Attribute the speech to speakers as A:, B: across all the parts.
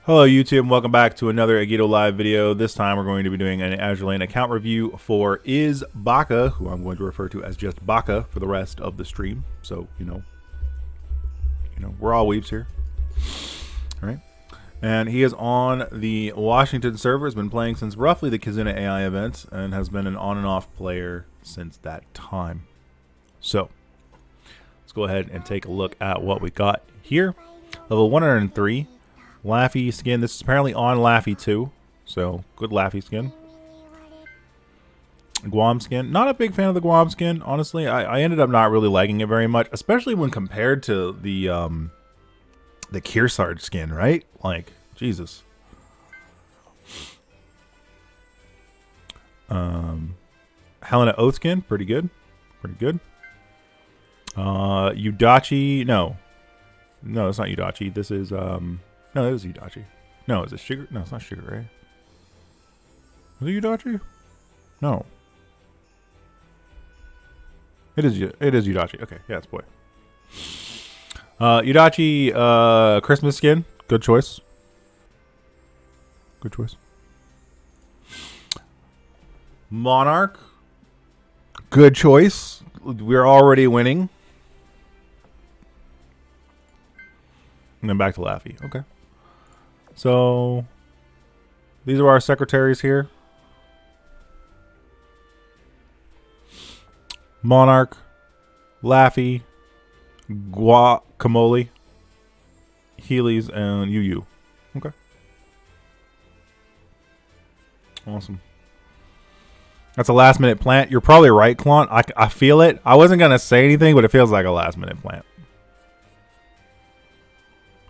A: Hello YouTube, and welcome back to another Agito Live video. This time we're going to be doing an Azur Lane account review for IzBaka, who I'm going to refer to as just Baka for the rest of the stream. So, you know, we're all weebs here. Alright. And he is on the Washington server, has been playing since roughly the Kizuna AI event, and has been an on and off player since that time. So, let's go ahead and take a look at what we got here. Level 103. Laffy skin. This is apparently on Laffy too, so good Laffy skin. Guam skin. Not a big fan of the Guam skin, honestly. I ended up not really liking it very much, especially when compared to the Kearsarge skin, right? Like, Jesus. Helena Oath skin, pretty good. Pretty good. Udachi, no, it's not Udachi. This is no, it is Udachi. No, is it Sugar? No, it's not Sugar, right? Is it Udachi? No. It is Udachi. Okay, yeah, it's boy. Udachi Christmas skin. Good choice. Good choice. Monarch. Good choice. We're already winning. And then back to Laffy. Okay. So, these are our secretaries here. Monarch, Laffy, Guacamole, Heelys, and Yu. Okay. Awesome. That's a last minute plant. You're probably right, Klon. I feel it. I wasn't going to say anything, but it feels like a last minute plant.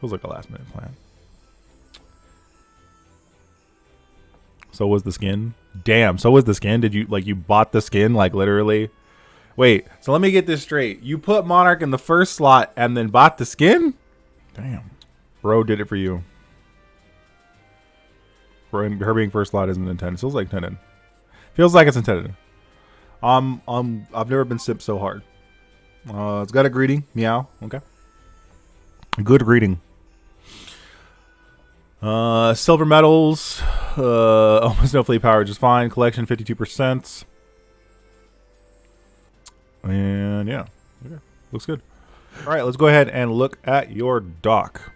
A: Feels like a last minute plant. So was the skin. Damn, so was the skin. Did you bought the skin, like, literally? Wait, so let me get this straight. You put Monarch in the first slot and then bought the skin? Damn. Bro did it for you. Her being first slot isn't intended. Feels like intended. Feels like it's intended. I've never been sipped so hard. It's got a greeting. Meow. Okay. Good greeting. Silver medals, almost no fleet power, just fine. Collection 52%. And yeah, okay. Looks good. All right, let's go ahead and look at your dock.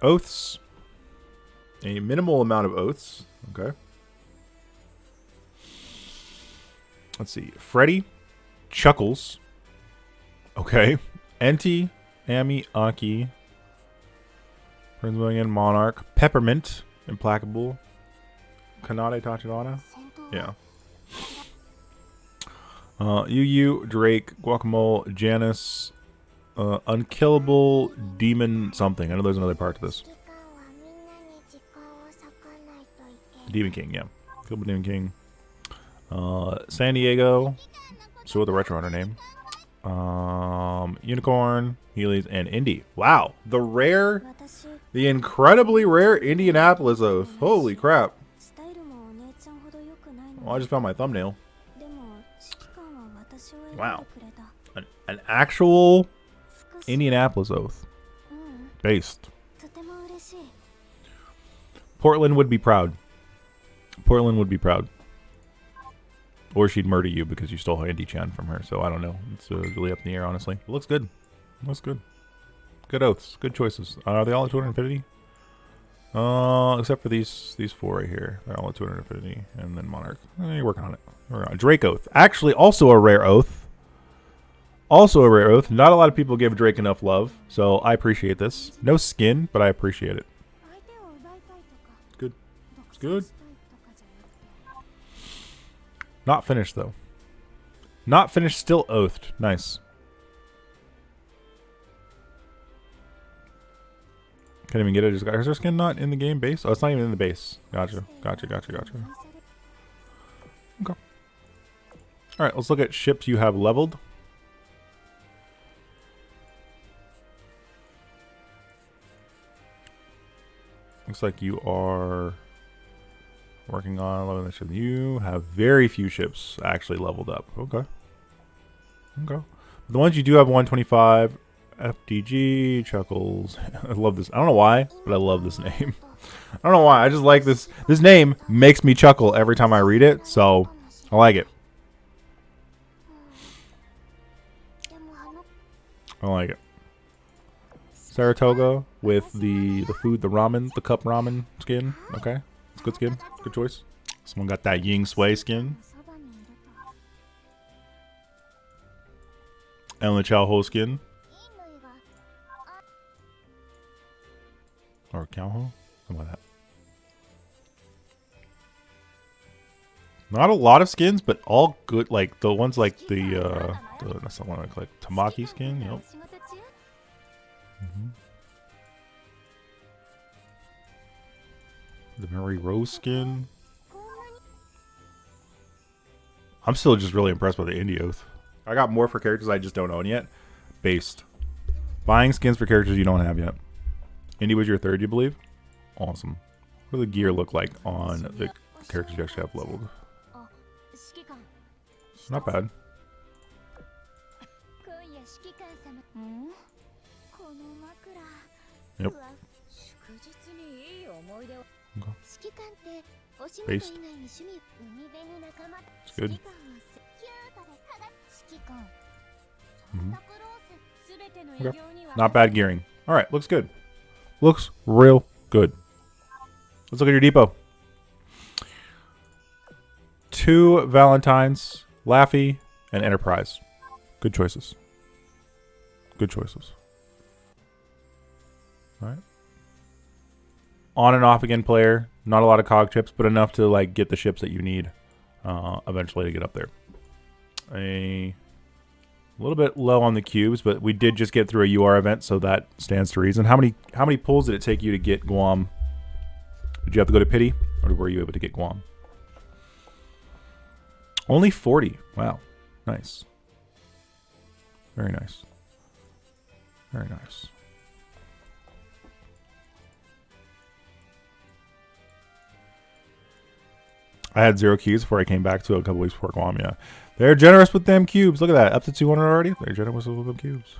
A: Oaths. A minimal amount of oaths. Okay. Let's see. Freddy. Chuckles. Okay. Enti, Ami, Aki, Prince William, Monarch, Peppermint, Implacable, Kanade Tachidana. Yeah. Yu, Drake, Guacamole, Janice, Unkillable, Demon something. I know there's another part to this. Demon King, yeah. Killable Demon King. San Diego. So with the retro hunter name. Unicorn, Heelys, and Indy. Wow, the incredibly rare Indianapolis Oath. Holy crap. Well, I just found my thumbnail. Wow. An actual Indianapolis Oath. Based. Portland would be proud. Portland would be proud. Or she'd murder you because you stole Indy-chan from her. So I don't know. It's really up in the air, honestly. It looks good. Looks good. Good oaths. Good choices. Are they all at 250? Except for these four right here. They're all at 250. And then Monarch. You're working on it. Drake Oath. Actually, also a rare oath. Also a rare oath. Not a lot of people give Drake enough love. So I appreciate this. No skin, but I appreciate it. Good. Good. Not finished, though. Not finished, still oathed. Nice. Can't even get it. Is her skin not in the game base? Oh, it's not even in the base. Gotcha. Gotcha. Okay. Alright, let's look at ships you have leveled. Looks like you are working on 11 ships. You have very few ships actually leveled up. Okay. The ones you do have 125. FDG, Chuckles. I love this. I don't know why, but I love this name. I don't know why. I just like this. This name makes me chuckle every time I read it, so I like it. I like it. Saratoga with the food, the ramen, the cup ramen skin. Okay, it's good skin. It's good choice. Someone got that Ying Sui skin. And the Chow Ho skin. Or Cow Ho? Something like that. Not a lot of skins, but all good. Like the ones like that's not one like Tamaki skin. Yep. The Mary Rose skin. I'm still just really impressed by the indie oath. I got more for characters I just don't own yet. Based. Buying skins for characters you don't have yet. Indy was your third, you believe? Awesome. What does the gear look like on the characters you actually have leveled? Not bad. Yep. Okay. Based. It's good. Okay. Not bad gearing. Alright, looks good. Looks real good. Let's look at your depot. 2 Valentines, Laffy, and Enterprise. Good choices. Good choices. Alright. On and off again player. Not a lot of cog chips, but enough to like get the ships that you need eventually to get up there. A little bit low on the cubes, but we did just get through a UR event, so that stands to reason. How many pulls did it take you to get Guam? Did you have to go to Pity, or were you able to get Guam? Only 40. Wow. Nice. Very nice. Very nice. I had 0 cubes before I came back to a couple weeks before Guam, yeah. They're generous with them cubes. Look at that. Up to 200 already. They're generous with them cubes.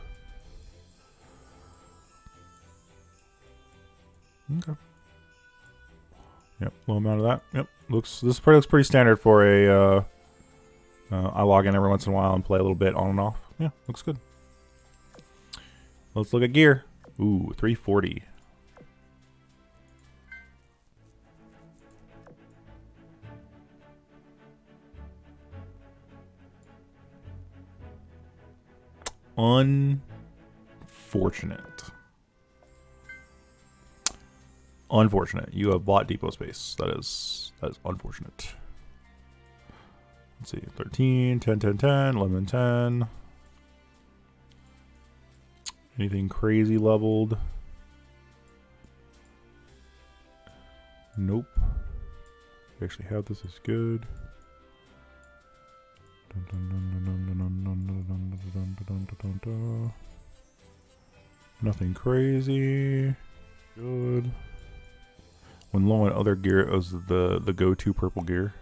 A: Okay. Yep, low amount of that. Yep. This looks pretty standard for a I log in every once in a while and play a little bit on and off. Yeah, looks good. Let's look at gear. Ooh, 340. Unfortunate. You have bought depot space. That is unfortunate. Let's see. 13, 10, 10, 10, 11, 10. Anything crazy leveled? Nope. We actually have this is good. Nothing crazy. Good. When low on other gear, it was the go-to purple gear.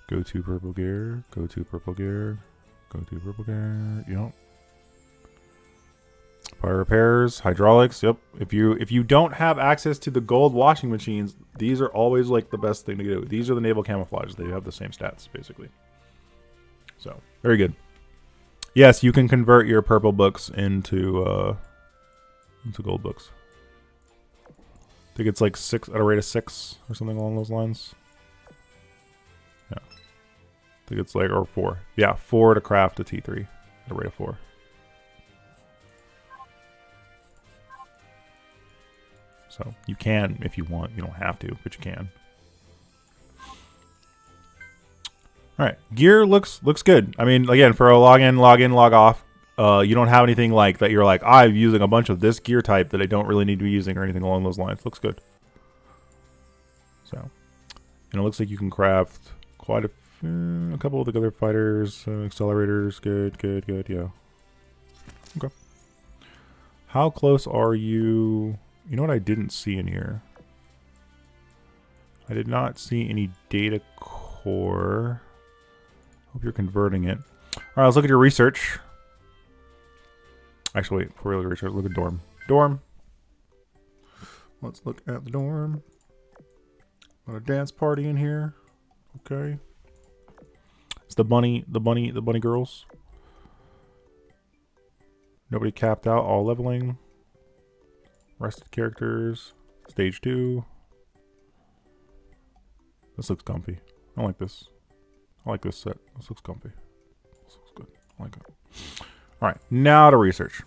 A: Go-to purple gear. Go-to purple gear. Go-to purple gear. Yep. Fire repairs, hydraulics. Yep. If you don't have access to the gold washing machines, these are always like the best thing to do. These are the naval camouflage. They have the same stats basically. So very good. Yes, you can convert your purple books into gold books. I think it's like 6 at a rate of 6 or something along those lines. Yeah. I think it's like, or 4. Yeah, 4 to craft a T3 at a rate of 4. So you can if you want. You don't have to, but you can. All right, gear looks good. I mean, again, for a log in, log off, you don't have anything like that. You're like, I'm using a bunch of this gear type that I don't really need to be using or anything along those lines. Looks good. So, and it looks like you can craft quite a couple of the other fighters, accelerators. Good. Yeah. Okay. How close are you? You know what I didn't see in here? I did not see any data core. Hope you're converting it. right, let's look at your research. Actually, wait, before we look at research, look at dorm. Dorm. Let's look at the dorm. Got a dance party in here. Okay. It's the bunny girls. Nobody capped out, all leveling. Rested characters. Stage 2. This looks comfy. I like this. I like this set. This looks comfy. This looks good. I like it. Alright, now to research.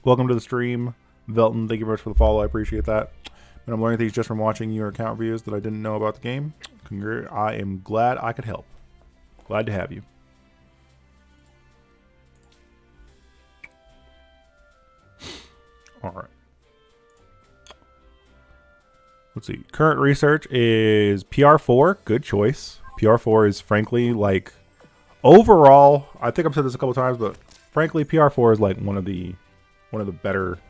A: Welcome to the stream. Velton, thank you very much for the follow. I appreciate that. And I'm learning things just from watching your account reviews that I didn't know about the game. I am glad I could help. Glad to have you. All right. Let's see. Current research is PR4. Good choice. PR4 is frankly like overall. I think I've said this a couple times, but frankly, PR4 is like one of the better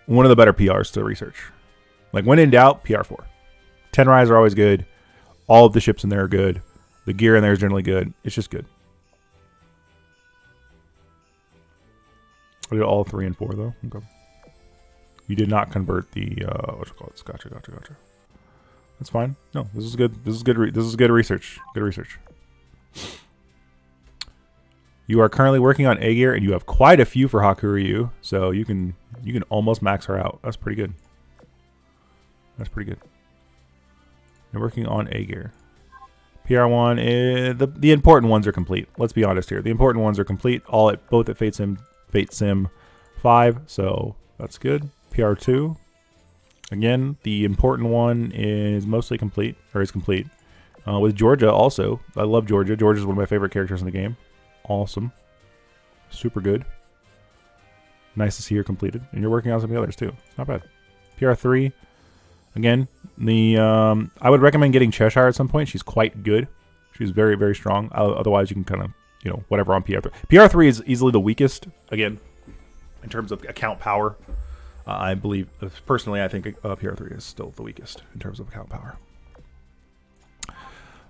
A: PRs to research. Like when in doubt, PR4. 10 Rise are always good. All of the ships in there are good. The gear in there is generally good. It's just good. I did all 3 and 4 though. Okay. You did not convert the what you call it? Gotcha. That's fine. No, this is good. This is good. This is good research. Good research. You are currently working on A gear, and you have quite a few for Hakuryu, so you can almost max her out. That's pretty good. That's pretty good. You're working on A gear. PR1 is the important ones are complete. Let's be honest here. The important ones are complete. Both at Fate Sim 5, so that's good. PR2, again, the important one is mostly complete, or is complete. With Georgia also, I love Georgia. Georgia's one of my favorite characters in the game. Awesome, super good. Nice to see her completed, and you're working on some of the others too. It's not bad. PR3, again, I would recommend getting Cheshire at some point. She's quite good. She's very, very strong. Otherwise, you can kind of, whatever on PR3. PR3 is easily the weakest, again, in terms of account power. I believe, personally, I think PR3 is still the weakest in terms of account power.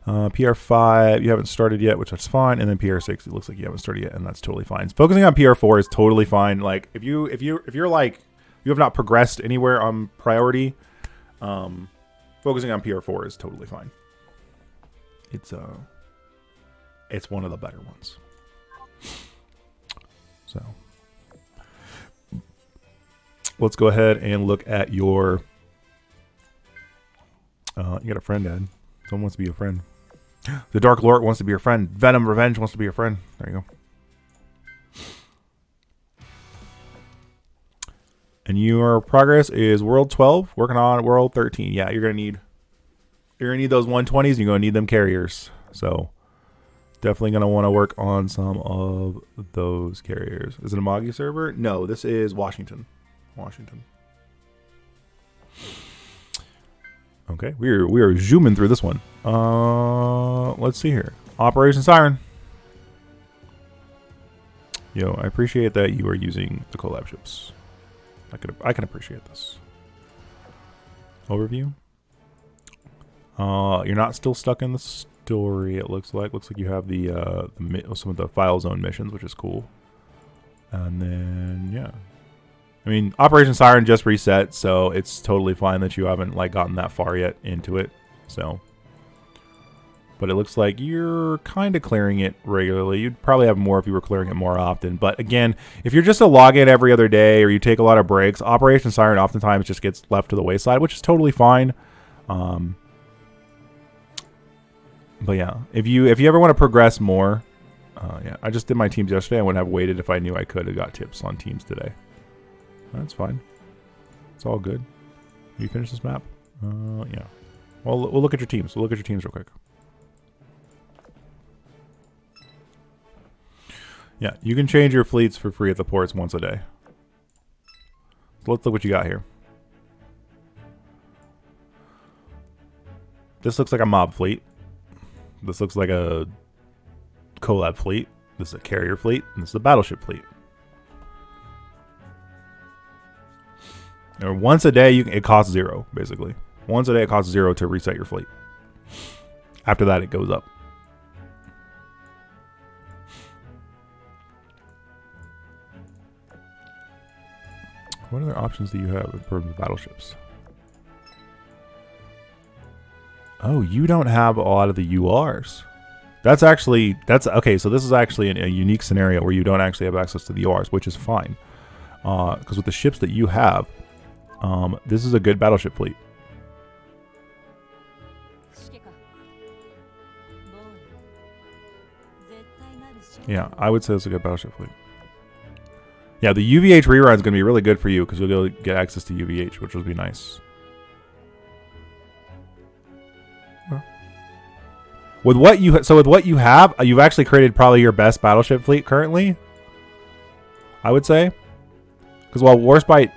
A: PR5, you haven't started yet, which that's fine. And then PR6, it looks like you haven't started yet, and that's totally fine. Focusing on PR4 is totally fine. Like if you're like you have not progressed anywhere on priority, focusing on PR4 is totally fine. It's one of the better ones. So let's go ahead and look at your. You got a friend, Ed. Someone wants to be a friend. The Dark Lord wants to be your friend. Venom Revenge wants to be your friend. There you go. And your progress is World 12, working on World 13. Yeah, you're gonna need those 120s. You're gonna need them carriers. So definitely gonna want to work on some of those carriers. Is it a Magi server? No, this is Washington. Okay, we are zooming through this one. Let's see here. Operation Siren. Yo, I appreciate that you are using the collab ships. I can appreciate this. Overview. You're not still stuck in the story. It looks like you have some of the file zone missions, which is cool. And then yeah. I mean, Operation Siren just reset, so it's totally fine that you haven't like gotten that far yet into it. So, but it looks like you're kind of clearing it regularly. You'd probably have more if you were clearing it more often. But again, if you're just a login every other day or you take a lot of breaks, Operation Siren oftentimes just gets left to the wayside, which is totally fine. But yeah, if you ever want to progress more, yeah, I just did my teams yesterday. I wouldn't have waited if I knew I could have got tips on teams today. That's fine. It's all good. You finish this map? Yeah. Well, we'll look at your teams. We'll look at your teams real quick. Yeah, you can change your fleets for free at the ports once a day. So let's look what you got here. This looks like a mob fleet. This looks like a collab fleet. This is a carrier fleet. And this is a battleship fleet. Or once a day, it costs 0, basically. Once a day, it costs 0 to reset your fleet. After that, it goes up. What other options do you have in terms of battleships? Oh, you don't have a lot of the URs. That's okay. So this is actually a unique scenario where you don't actually have access to the URs, which is fine. Because with the ships that you have, this is a good battleship fleet. Yeah, I would say it's a good battleship fleet. Yeah, the UVH rerun is going to be really good for you because you'll get access to UVH, which will be nice. With what you have, you've actually created probably your best battleship fleet currently, I would say. Because while Warspite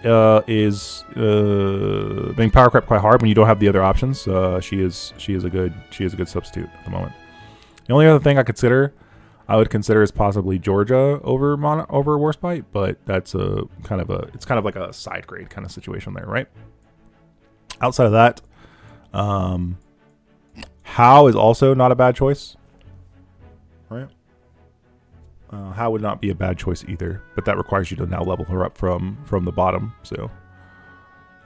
A: is being power crept quite hard when you don't have the other options, she is a good substitute at the moment. The only other thing I would consider is possibly Georgia over Warspite, but that's kind of like a side grade kind of situation there, right? Outside of that, How is also not a bad choice, right? How would not be a bad choice either, but that requires you to now level her up from the bottom. So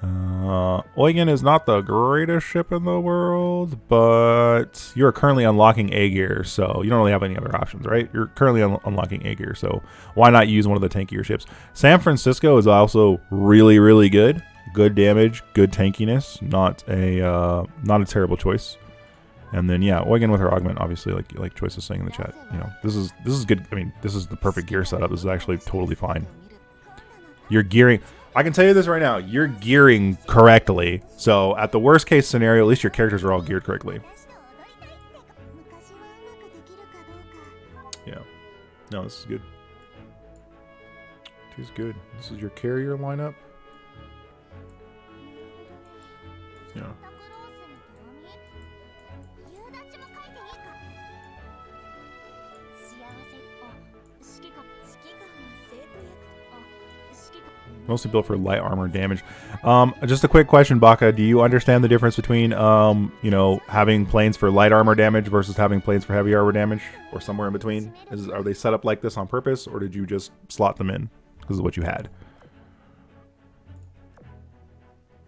A: Eugen is not the greatest ship in the world, but you're currently unlocking A gear, so you don't really have any other options, right? You're currently unlocking A gear, so why not use one of the tankier ships? San Francisco is also really, really good. Good damage, good tankiness, not a terrible choice. And then yeah, Eugen with her augment, obviously, like Choice is saying in the chat, you know, this is good. I mean, this is the perfect gear setup. This is actually totally fine. You're gearing. I can tell you this right now. You're gearing correctly. So at the worst case scenario, at least your characters are all geared correctly. Yeah. No, this is good. This is good. This is your carrier lineup. Yeah. Mostly built for light armor damage. Just a quick question, Baka. Do you understand the difference between, you know, having planes for light armor damage versus having planes for heavy armor damage, or somewhere in between? Are they set up like this on purpose, or did you just slot them in because of what you had?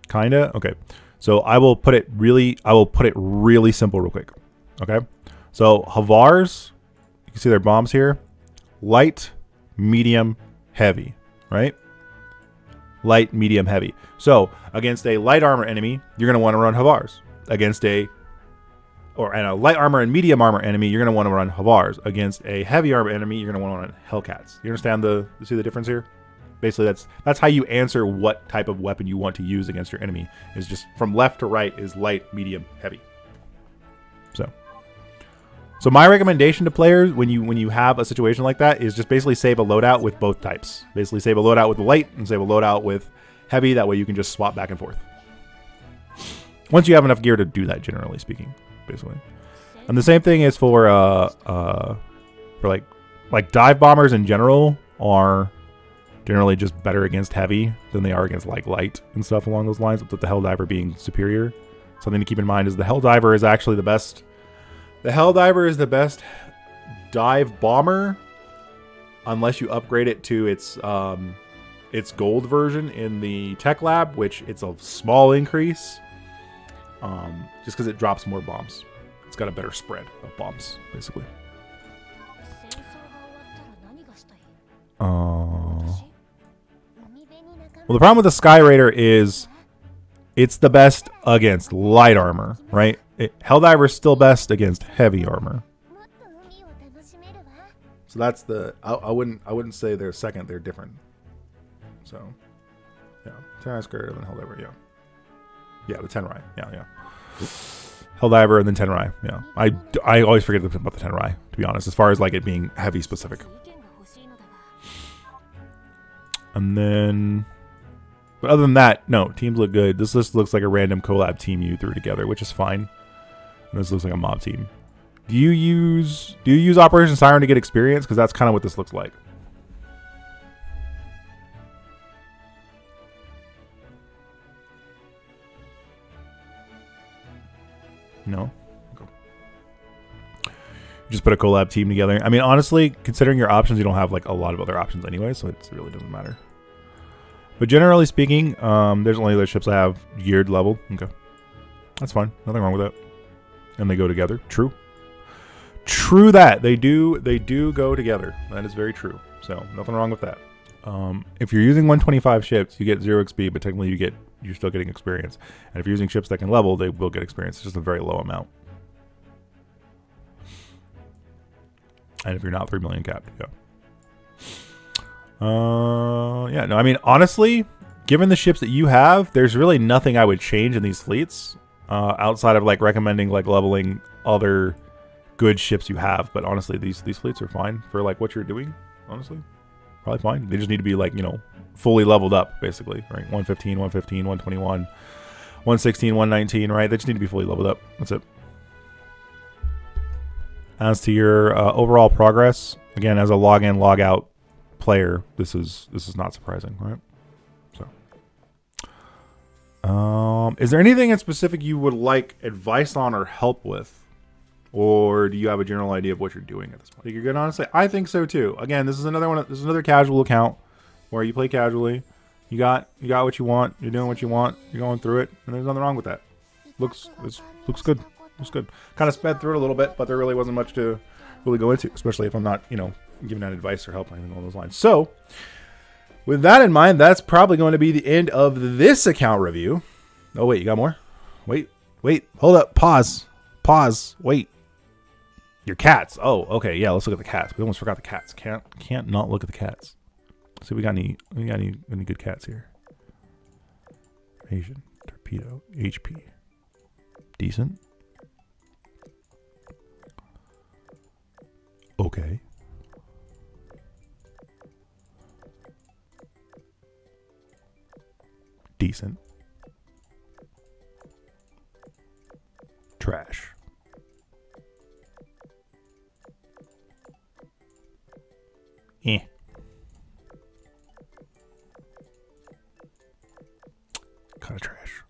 A: Kinda. Okay. So I will put it really simple, real quick. Okay. So Havars, you can see their bombs here. Light, medium, heavy. Right. Light, medium, heavy. So against a light armor enemy, you're going to want to run Havars. Against a light armor and medium armor enemy, you're going to want to run Havars. Against a heavy armor enemy, you're going to want to run Hellcats. You understand see the difference here? Basically, that's how you answer what type of weapon you want to use against your enemy. Is just from left to right is light, medium, heavy. So my recommendation to players when you have a situation like that is just basically save a loadout with both types. Basically save a loadout with the light and save a loadout with heavy. That way you can just swap back and forth. Once you have enough gear to do that, generally speaking, basically. And the same thing is for like dive bombers in general are generally just better against heavy than they are against like light and stuff along those lines, with the Helldiver being superior. Something to keep in mind is the Helldiver is actually the best. The Helldiver is the best dive bomber unless you upgrade it to its gold version in the tech lab, which it's a small increase, just because it drops more bombs. It's got a better spread of bombs, basically. Well, the problem with the Sky Raider is it's the best against light armor, right? Helldiver is still best against heavy armor. So that's I wouldn't say they're second, they're different. So yeah, 10 Rai greater than Helldiver, yeah. Yeah, the 10 Rai, yeah. Helldiver and then 10 Rai, yeah. I always forget about the 10 Rai, to be honest, as far as like it being heavy specific. And then, but other than that, no, teams look good. This list looks like a random collab team you threw together, which is fine. And this looks like a mob team. Do you use Operation Siren to get experience? Because that's kind of what this looks like. No? just put a collab team together. I mean, honestly, considering your options, you don't have like a lot of other options anyway, so it really doesn't matter. But generally speaking, there's only those ships I have geared level. Okay, that's fine. Nothing wrong with that. And they go together. True. True that they do go together. That is very true. So nothing wrong with that. If you're using 125 ships, you get 0 XP, but technically you're still getting experience. And if you're using ships that can level, they will get experience. It's just a very low amount. And if you're not 3 million capped, yeah. Yeah, no, I mean, honestly, given the ships that you have, there's really nothing I would change in these fleets outside of like recommending like leveling other good ships you have. But honestly, these fleets are fine for like what you're doing. Honestly, probably fine. They just need to be like, you know, fully leveled up, basically, right? 115, 115, 121, 116, 119, right? They just need to be fully leveled up. That's it. As to your overall progress, again, as a log in, log out player, this is not surprising, right? So, is there anything in specific you would like advice on or help with, or do you have a general idea of what you're doing at this point? Think you're good, honestly? I think so too. Again, this is another one. This is another casual account where you play casually. You got what you want. You're doing what you want. You're going through it, and there's nothing wrong with that. Looks good. Looks good. Kind of sped through it a little bit, but there really wasn't much to really go into, especially if I'm not, you know, giving out advice or help or anything along those lines. So, with that in mind, that's probably going to be the end of this account review. Oh, wait, you got more? Wait, hold up, pause, wait. Your cats. Oh, okay, yeah, let's look at the cats. We almost forgot the cats. Can't not look at the cats. See, we got any good cats here? Asian, torpedo, HP. Decent. Okay. Decent. Trash. Eh. Kind of trash.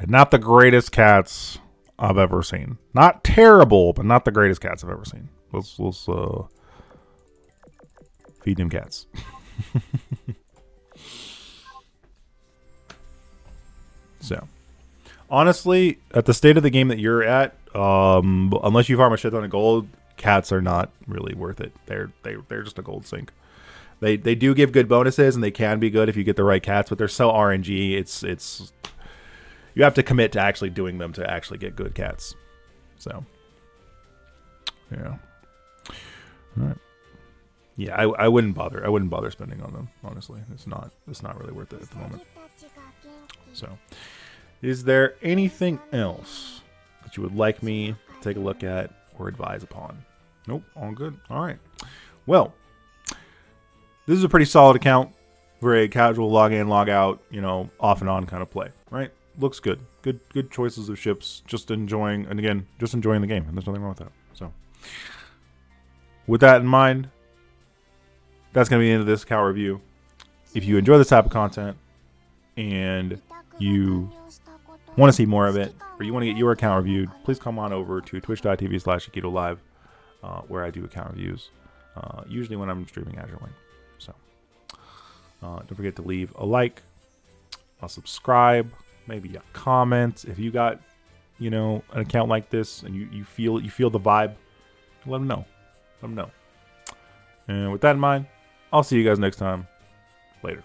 A: Not the greatest cats I've ever seen. Not terrible, but not the greatest cats I've ever seen. Let's feed them cats. So, honestly, at the state of the game that you're at, unless you farm a shit ton of gold, cats are not really worth it. They're just a gold sink. They do give good bonuses, and they can be good if you get the right cats, but they're so RNG. It's you have to commit to actually doing them to actually get good cats. So, yeah. All right. Yeah, I wouldn't bother. I wouldn't bother spending on them, honestly. It's not really worth it at the moment. So, is there anything else that you would like me to take a look at or advise upon? Nope, all good. All right. Well, this is a pretty solid account. Very casual log in, log out, you know, off and on kind of play, right? Looks good. Good choices of ships. Just enjoying, and again, just enjoying the game. And there's nothing wrong with that. So, with that in mind, that's going to be the end of this account review. If you enjoy this type of content and you want to see more of it, or you want to get your account reviewed, please come on over to twitch.tv/AkitoLive, where I do account reviews, usually when I'm streaming Azure Lane. So, don't forget to leave a like, a subscribe, maybe a comment. If you got, you know, an account like this and you feel the vibe, let them know. And with that in mind, I'll see you guys next time. Later.